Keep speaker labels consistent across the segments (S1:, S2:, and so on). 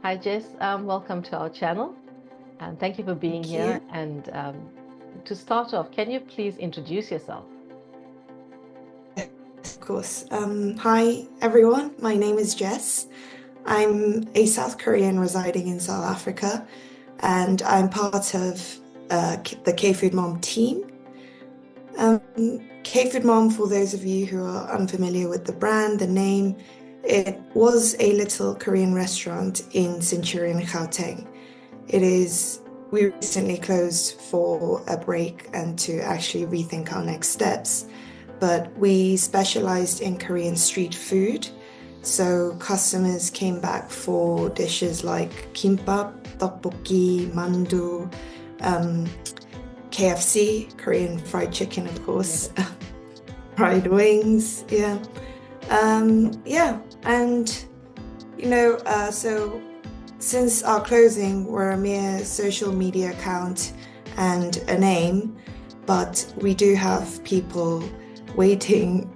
S1: Hi, Jess. Welcome to our channel, and thank you for being
S2: Thank
S1: here.
S2: you.
S1: And to start off, can you please introduce yourself?
S2: Of course. Hi, everyone. My name is Jess. I'm a South Korean residing in South Africa, and I'm part of the KfoodMom team. KfoodMom, for those of you who are unfamiliar with the brand, the name, it was a little Korean restaurant in Centurion, Gauteng. We recently closed for a break and to actually rethink our next steps. But we specialized in Korean street food. So customers came back for dishes like kimbap, tteokbokki, mandu, KFC, Korean fried chicken, of course, fried wings, yeah. Yeah, and so since our closing, we're a mere social media account and a name, but we do have people waiting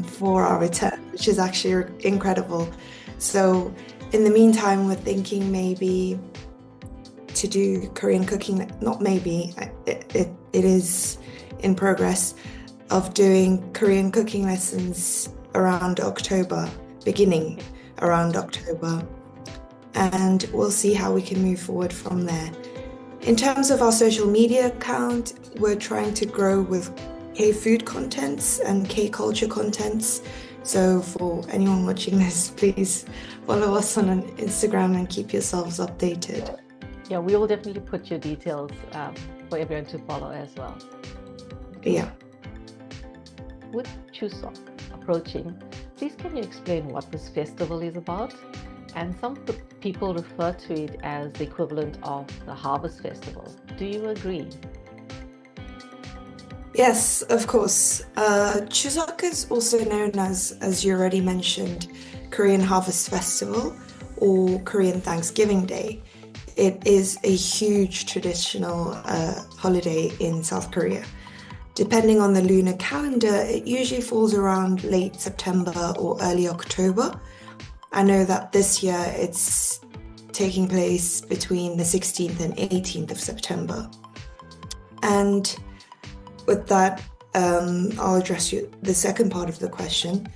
S2: for our return, which is actually incredible. So in the meantime, we're thinking maybe to do Korean cooking, not maybe, it is in progress of doing Korean cooking lessons around October, beginning around October. And we'll see how we can move forward from there. In terms of our social media account, we're trying to grow with K-food contents and K-culture contents. So for anyone watching this, please follow us on Instagram and keep yourselves updated.
S1: Yeah, we will definitely put your details for everyone to follow as well.
S2: Yeah.
S1: With Chuseok approaching, please can you explain what this festival is about? And some people refer to it as the equivalent of the Harvest Festival. Do you agree?
S2: Yes, of course. Chuseok is also known as you already mentioned, Korean Harvest Festival or Korean Thanksgiving Day. It is a huge traditional holiday in South Korea. Depending on the lunar calendar, it usually falls around late September or early October. I know that this year it's taking place between the 16th and 18th of September. And with that, I'll address the second part of the question,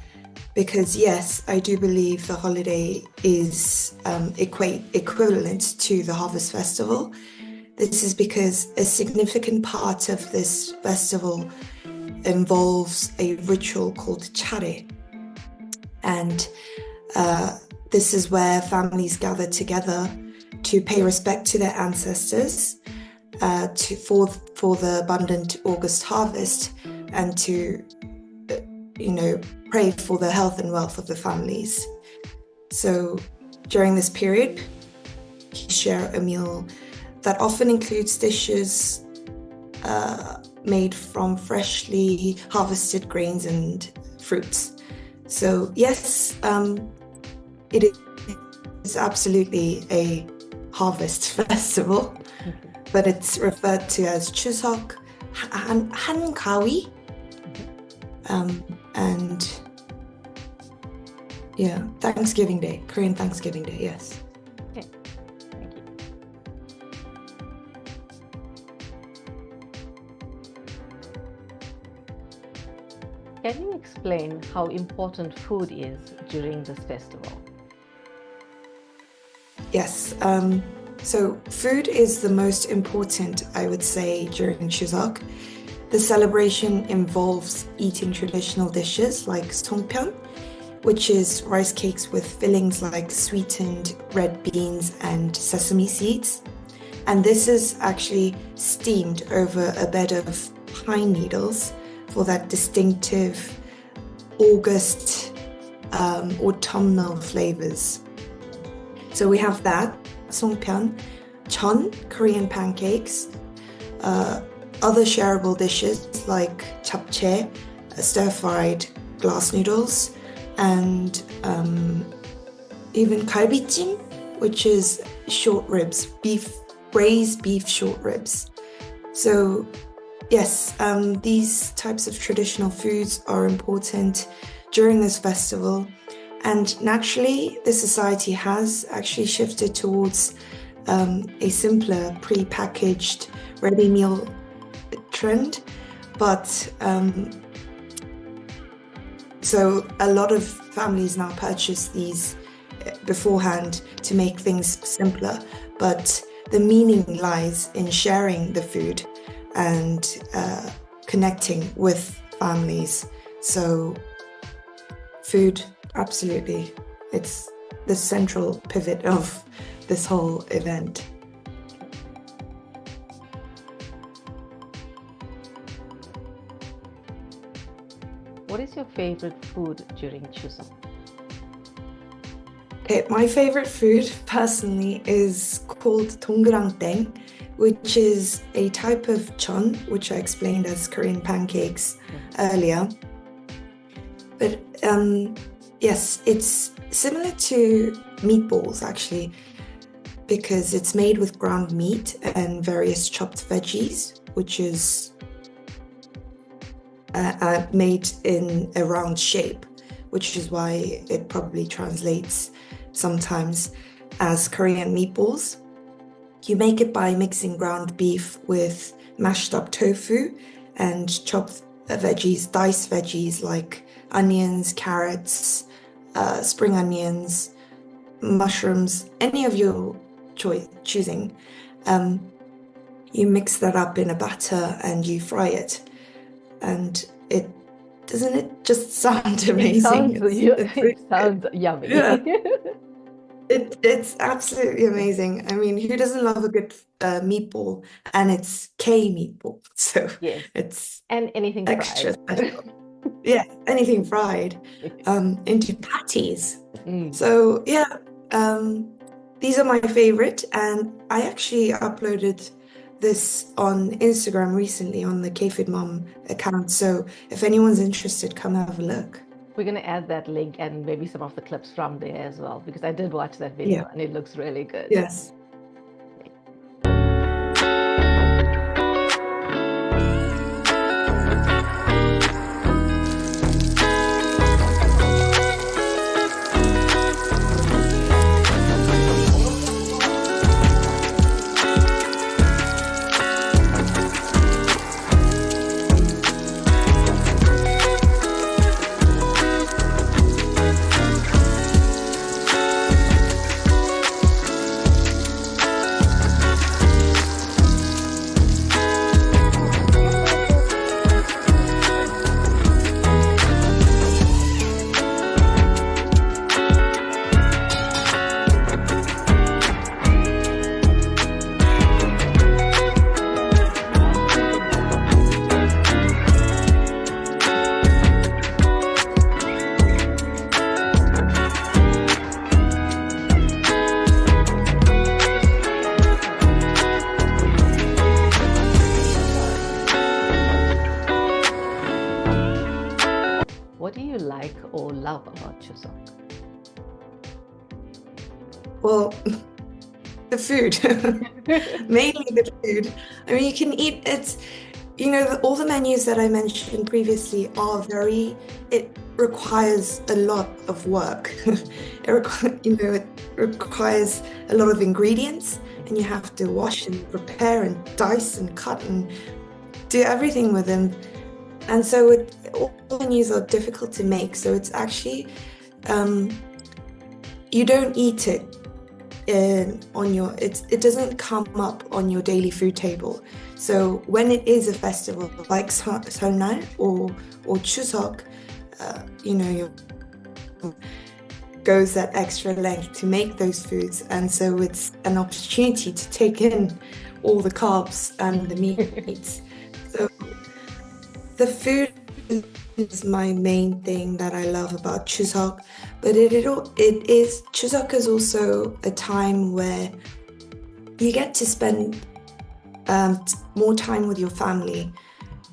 S2: because yes, I do believe the holiday is equivalent to the Harvest Festival. This is because a significant part of this festival involves a ritual called chare. And this is where families gather together to pay respect to their ancestors, for the abundant August harvest, and to pray for the health and wealth of the families. So during this period, we share a meal that often includes dishes made from freshly harvested grains and fruits. So yes, it is absolutely a harvest festival, but it's referred to as Chuseok, Hangawi, and yeah, Thanksgiving Day, Korean Thanksgiving Day, yes.
S1: Okay, thank you. Can you explain how important food is during this festival?
S2: Yes, so food is the most important, I would say, during Chuseok. The celebration involves eating traditional dishes like songpyeon, which is rice cakes with fillings like sweetened red beans and sesame seeds. And this is actually steamed over a bed of pine needles for that distinctive August autumnal flavors. So we have that, songpyeon, chon, Korean pancakes, other shareable dishes like japchae, stir-fried glass noodles, and even galbijjim, which is short ribs, braised beef short ribs. So yes, these types of traditional foods are important during this festival. And naturally, the society has actually shifted towards a simpler, pre-packaged, ready meal trend. But so a lot of families now purchase these beforehand to make things simpler. But the meaning lies in sharing the food and connecting with families. So food, absolutely. It's the central pivot of this whole event.
S1: What is your favorite food during Chuseok?
S2: Okay, my favorite food personally is called 동그랑땡, which is a type of chon, which I explained as Korean pancakes earlier. But yes, it's similar to meatballs actually, because it's made with ground meat and various chopped veggies, which is made in a round shape, which is why it probably translates sometimes as Korean meatballs. You make it by mixing ground beef with mashed up tofu and chopped veggies, diced veggies like onions, carrots, spring onions, mushrooms, any of your choosing. You mix that up in a batter and you fry it. And doesn't it just sound amazing?
S1: It sounds yummy.
S2: Yeah. It's absolutely amazing. I mean, who doesn't love a good meatball? And it's K meatball, so
S1: Yes.
S2: it's
S1: And anything
S2: extra
S1: fried.
S2: special. Yeah, anything fried into patties.
S1: Mm.
S2: So yeah, these are my favorite, and I actually uploaded this on Instagram recently on the KfoodMom account. So if anyone's interested, come have a look.
S1: We're going to add that link and maybe some of the clips from there as well, because I did watch that video and it looks really good.
S2: Yes.
S1: What do you like or love about Chuseok?
S2: Well, the food. Mainly the food. I mean, you can eat it, all the menus that I mentioned previously are it requires a lot of work. It requires a lot of ingredients, and you have to wash and prepare and dice and cut and do everything with them. And so all menus are difficult to make. So it's actually, you don't eat it it doesn't come up on your daily food table. So when it is a festival like Seonal or Chuseok, goes that extra length to make those foods, and so it's an opportunity to take in all the carbs and the meats. So the food is my main thing that I love about Chuseok, but Chuseok is also a time where you get to spend more time with your family.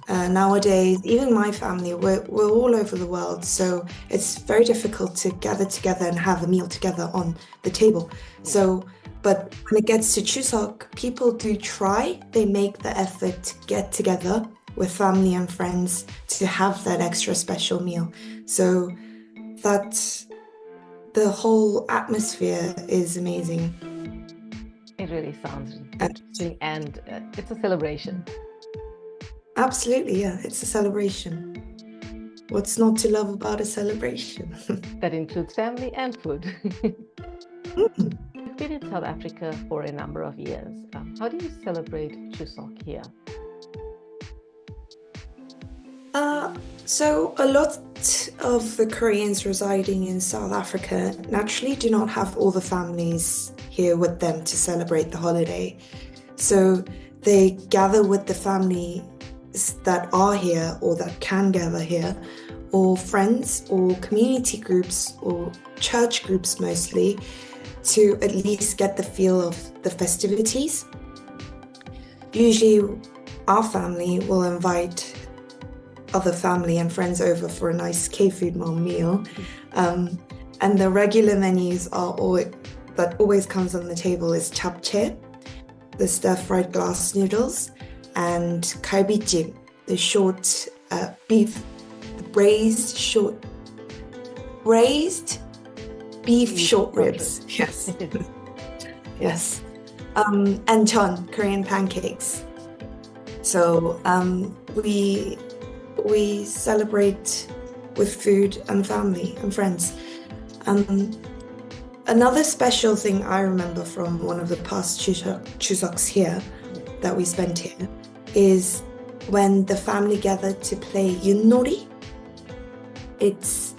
S2: Nowadays, even my family, we're all over the world, so it's very difficult to gather together and have a meal together on the table. But when it gets to Chuseok, people do try. They make the effort to get together with family and friends to have that extra special meal. So that the whole atmosphere is amazing.
S1: It really sounds
S2: And
S1: interesting, and it's a celebration.
S2: absolutely, yeah, it's a celebration. What's not to love about a celebration?
S1: That includes family and food.
S2: Mm.
S1: You've been in South Africa for a number of years. How do you celebrate Chuseok here?
S2: So a lot of the Koreans residing in South Africa naturally do not have all the families here with them to celebrate the holiday. So they gather with the families that are here or that can gather here, or friends or community groups or church groups mostly, to at least get the feel of the festivities. Usually our family will invite other family and friends over for a nice KfoodMom meal. And the regular menus are that always comes on the table is japchae, the stir-fried glass noodles, and galbijjim, the short beef braised beef short ribs. Yes. Yes. And chon, Korean pancakes. So we celebrate with food and family and friends. Another special thing I remember from one of the past Chuseoks here that we spent here is when the family gathered to play yunori. It's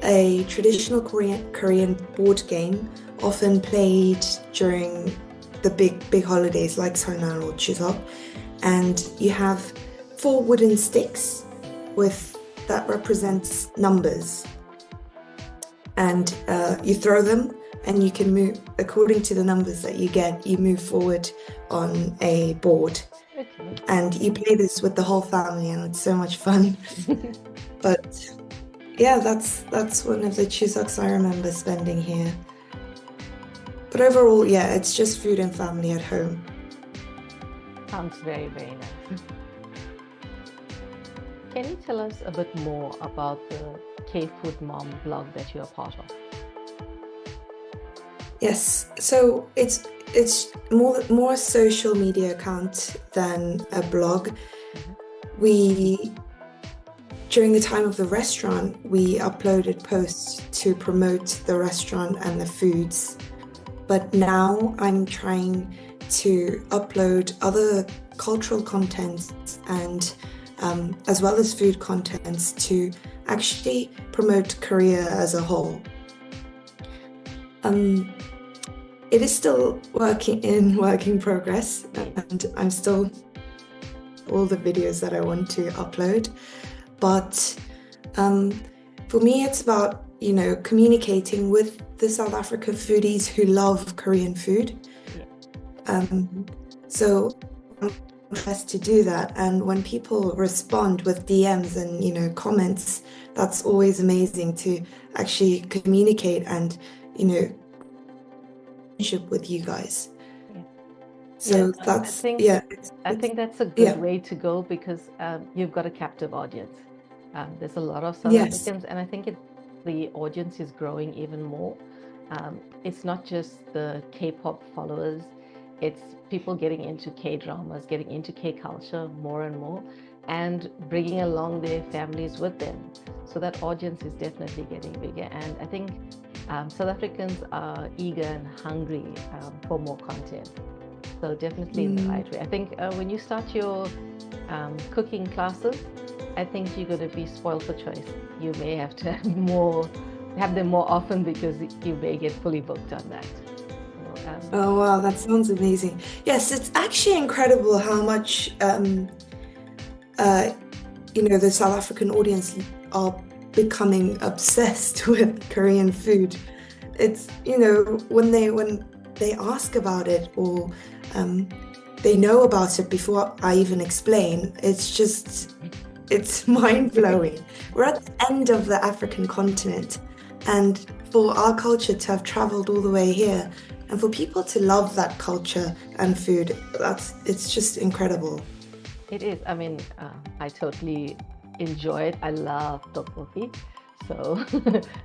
S2: a traditional Korean board game, often played during the big holidays like Seonal or Chuseok, and you have 4 wooden sticks that represents numbers, and you throw them, and you can move according to the numbers that you get. You move forward on a board, and you play this with the whole family, and it's so much fun. But yeah, that's one of the Chuseoks I remember spending here. But overall, yeah, it's just food and family at home.
S1: Sounds very, very nice. Can you tell us a bit more about the KfoodMom blog that you are part of?
S2: Yes, so it's more a social media account than a blog. During the time of the restaurant, we uploaded posts to promote the restaurant and the foods. But now I'm trying to upload other cultural contents and as well as food contents to actually promote Korea as a whole. It is still working progress, and I'm still all the videos that I want to upload. But for me, it's about, communicating with the South African foodies who love Korean food. So I'm blessed to do that. And when people respond with DMs and, comments, that's always amazing to actually communicate and, with you guys. So
S1: yes, I think that's a good way to go, because you've got a captive audience. There's a lot of South Africans, and I think the audience is growing even more. It's not just the K-pop followers, it's people getting into K-dramas, getting into K-culture more and more, and bringing along their families with them. So that audience is definitely getting bigger, and I think South Africans are eager and hungry for more content. So definitely in the right way. I think when you start your cooking classes, I think you're going to be spoiled for choice. You may have to have them more often, because you may get fully booked on that.
S2: Oh wow, that sounds amazing. Yes, it's actually incredible how much the South African audience are becoming obsessed with Korean food. It's when they ask about it, or they know about it before I even explain, it's mind-blowing. We're at the end of the African continent, and for our culture to have traveled all the way here, and for people to love that culture and food, it's just incredible.
S1: It is. I mean, I totally enjoy it. I love tteokbokki, so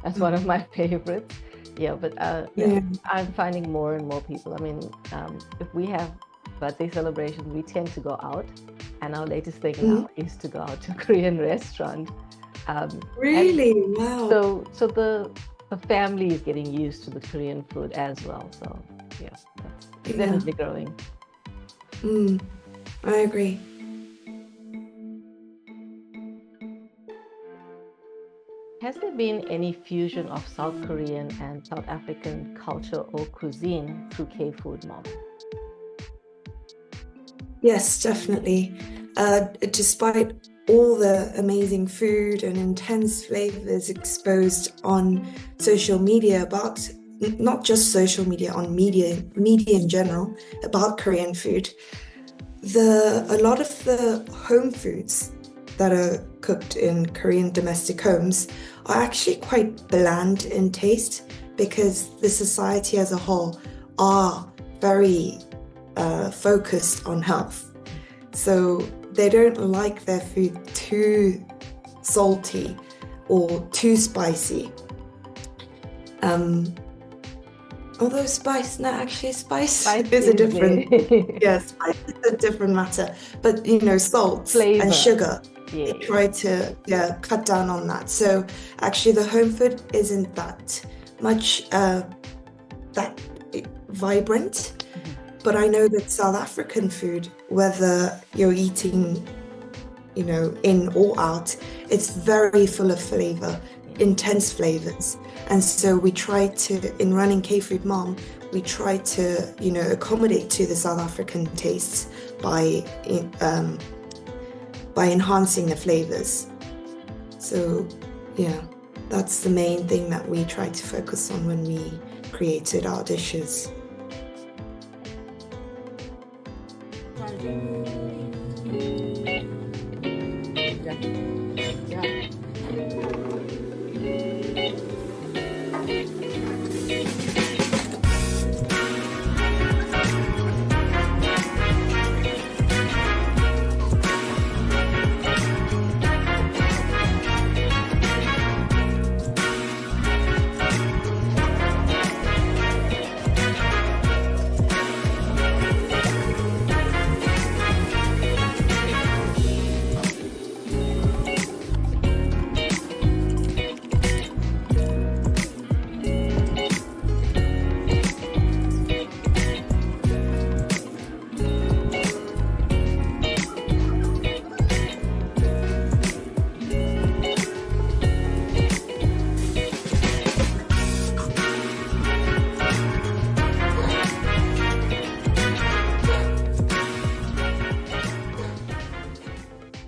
S1: that's one of my favorites. Yeah, but
S2: Yeah.
S1: I'm finding more and more people. I mean, if we have birthday celebrations, we tend to go out, and our latest thing now is to go out to a Korean restaurant. And
S2: Really? Wow.
S1: so the family is getting used to the Korean food as well. So yeah, it's
S2: Yeah.
S1: definitely growing.
S2: I agree.
S1: Has there been any fusion of South Korean and South African culture or cuisine through KfoodMom?
S2: Yes, definitely. Despite all the amazing food and intense flavors exposed on social media about, not just social media, on media in general, about Korean food, a lot of the home foods that are cooked in Korean domestic homes are actually quite bland in taste because the society as a whole are very focused on health. So they don't like their food too salty or too spicy. Although spice, no, actually spice is a different, yes, spice is a different matter. But you know, salts and sugar, they try to cut down on that. So actually, the home food isn't that much that vibrant. But I know that South African food, whether you're eating, you know, in or out, it's very full of flavor, intense flavors. And so we try to, in running KfoodMom, we try to, you know, accommodate to the South African tastes by enhancing the flavors. So yeah, that's the main thing that we try to focus on when we created our dishes.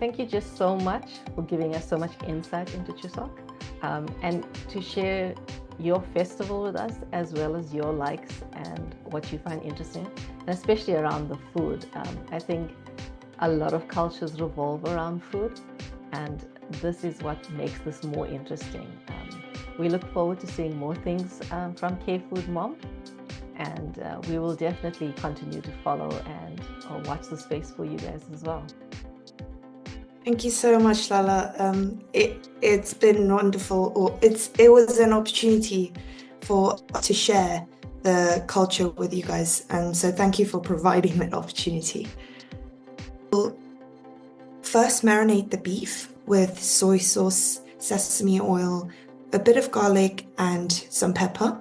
S1: Thank you just so much for giving us so much insight into Chuseok, and to share your festival with us, as well as your likes and what you find interesting, and especially around the food. I think a lot of cultures revolve around food, and this is what makes this more interesting. We look forward to seeing more things from KfoodMom, and we will definitely continue to follow and watch the space for you guys as well.
S2: Thank you so much, Lala. It's been wonderful. It was an opportunity to share the culture with you guys, and so thank you for providing that opportunity. We'll first marinate the beef with soy sauce, sesame oil, a bit of garlic, and some pepper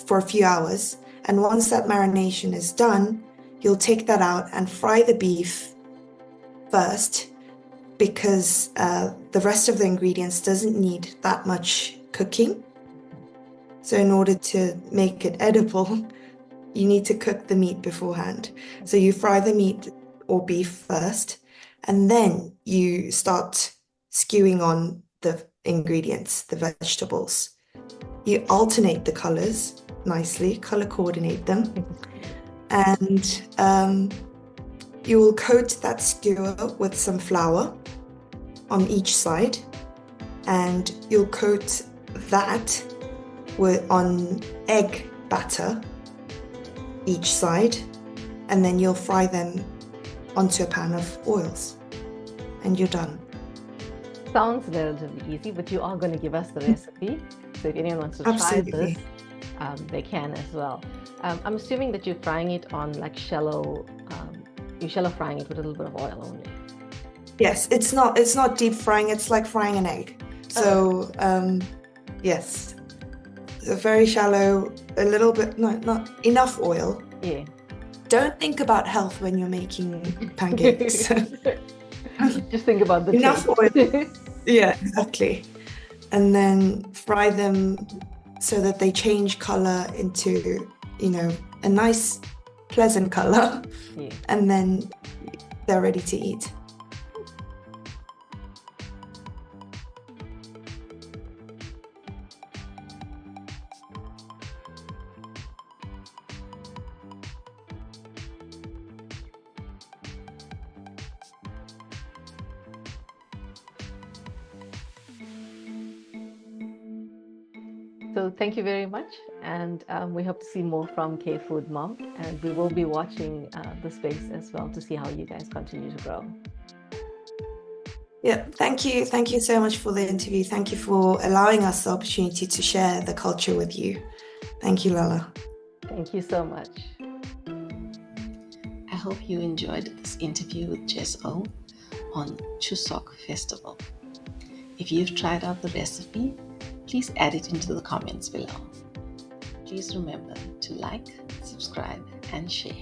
S2: for a few hours. And once that marination is done, you'll take that out and fry the beef first, because the rest of the ingredients doesn't need that much cooking. So in order to make it edible, you need to cook the meat beforehand. So you fry the meat or beef first, and then you start skewing on the ingredients, the vegetables. You alternate the colors nicely, color coordinate them, and you will coat that skewer with some flour on each side, and you'll coat that on egg batter each side, and then you'll fry them onto a pan of oils, and you're done.
S1: Sounds relatively easy, but you are going to give us the recipe. So if anyone wants to try
S2: Absolutely.
S1: this, they can as well. I'm assuming that you're frying it on like you're shallow frying it with a little bit of oil only.
S2: Yes, it's not deep frying, it's like frying an egg. So, yes, so very shallow, a little bit, no, not enough oil.
S1: Yeah.
S2: Don't think about health when you're making pancakes.
S1: Just think about the
S2: Enough oil.
S1: taste.
S2: Yeah, exactly. And then fry them so that they change color into, a nice, pleasant color.
S1: Yeah.
S2: And then they're ready to eat.
S1: So thank you very much, and we hope to see more from KfoodMom, and we will be watching the space as well to see how you guys continue to grow.
S2: Yeah, thank you. Thank you so much for the interview. Thank you for allowing us the opportunity to share the culture with you. Thank you, Lala.
S1: Thank you so much.
S3: I hope you enjoyed this interview with Jess Oh on Chuseok Festival. If you've tried out the recipe, please add it into the comments below. Please remember to like, subscribe, and share.